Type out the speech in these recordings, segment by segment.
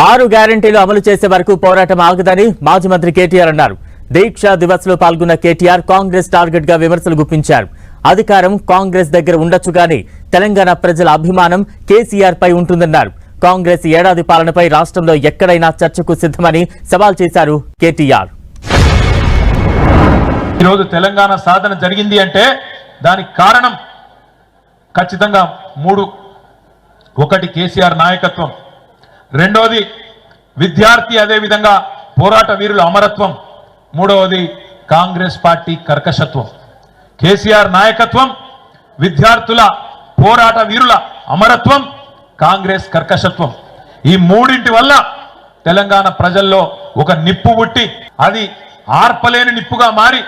6 గ్యారెంటీలు అమలు చేసే వరకు పోరాటం ఆగదని మాజీ మంత్రి కేటీఆర్ అన్నారు. దీక్షా దివస్ లో పాల్గొన్న కేటీఆర్ కాంగ్రెస్ టార్గెట్ గా విమర్శలు గుప్పించారు. అధికారం కాంగ్రెస్ దగ్గర ఉండొచ్చు గానీ తెలంగాణ ప్రజల అభిమానం కేసీఆర్ పై ఉంటుందన్నారు. కాంగ్రెస్ ఏడాది పాలనపై రాష్ట్రంలో ఎక్కడైనా చర్చకు సిద్ధమని సవాల్ చేశారు కేటీఆర్. ఈరోజు తెలంగాణ సాధన జరిగింది అంటే దానికి కారణం ఖచ్చితంగా 3. ఒకటి కేసీఆర్ నాయకత్వం, రెండోది విద్యార్థి అదే విధంగా పోరాట వీరుల అమరత్వం, మూడవది కాంగ్రెస్ పార్టీ కర్కశత్వం. కేసీఆర్ నాయకత్వం, విద్యార్థుల పోరాట వీరుల అమరత్వం, కాంగ్రెస్ కర్కశత్వం, ఈ మూడింటి వల్ల తెలంగాణ ప్రజల్లో ఒక నిప్పు పుట్టి అది ఆర్పలేని నిప్పుగా మారి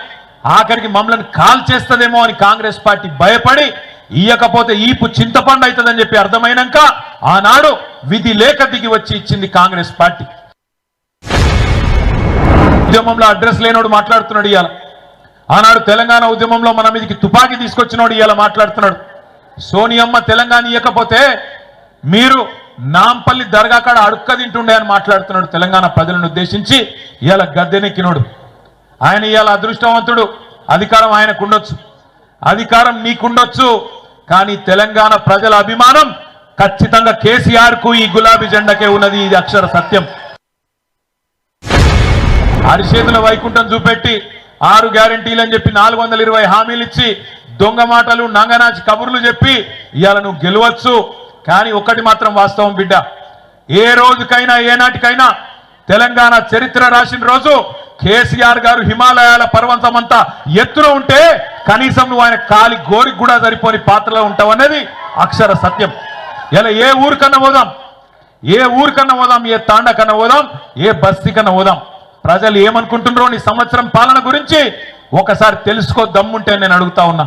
ఆఖరికి మమ్మల్ని కాల్ చేస్తదేమో అని కాంగ్రెస్ పార్టీ భయపడి ఇయ్యకపోతే ఈపు చింతపండు అవుతుందని చెప్పి అర్థమైనాక ఆనాడు విధి లేక దిగి వచ్చి ఇచ్చింది కాంగ్రెస్ పార్టీ. ఉద్యమంలో అడ్రస్ లేనోడు మాట్లాడుతున్నాడు ఇవాళ. ఆనాడు తెలంగాణ ఉద్యమంలో మన మీదకి తుపాకీ తీసుకొచ్చినోడు ఇవాళ మాట్లాడుతున్నాడు. సోనియమ్మ తెలంగాణ ఇయ్యకపోతే మీరు నాంపల్లి దర్గా కాడ అడుక్క తింటుండే అని మాట్లాడుతున్నాడు. తెలంగాణ ప్రజలను ఉద్దేశించి ఇవాళ గద్దెనెక్కినోడు ఆయన. ఇవాళ అదృష్టవంతుడు, అధికారం ఆయనకు ఉండొచ్చు, అధికారం నీకుండొచ్చు, కానీ తెలంగాణ ప్రజల అభిమానం ఖచ్చితంగా కేసీఆర్ కు ఈ గులాబీ జెండాకే ఉన్నది. ఇది అక్షర సత్యం. అరిచేతుల వైకుంఠం చూపెట్టి 6 గ్యారెంటీలు అని చెప్పి 420 హామీలు ఇచ్చి దొంగ మాటలు నంగనాచి కబుర్లు చెప్పి ఇవాళ నువ్వు గెలవచ్చు. కానీ ఒక్కటి మాత్రం వాస్తవం బిడ్డ, ఏ రోజుకైనా ఏనాటికైనా తెలంగాణ చరిత్ర రాసిన రోజు కేసీఆర్ గారు హిమాలయాల పర్వతమంతా ఎత్తున ఉంటే కనీసం నువ్వు ఆయన కాలి గోరికి కూడా సరిపోని పాత్రలో ఉంటావు అనేది అక్షర సత్యం. ఇలా ఏ ఊరికన్నా పోదాం, ఏ ఊరికన్నా పోదాం, ఏ తాండా కన్నా పోదాం, ఏ బస్తీ కన్నా పోదాం, ప్రజలు ఏమనుకుంటున్నారో నీ సంవత్సరం పాలన గురించి ఒకసారి తెలుసుకో దమ్ముంటే నేను అడుగుతా ఉన్నా.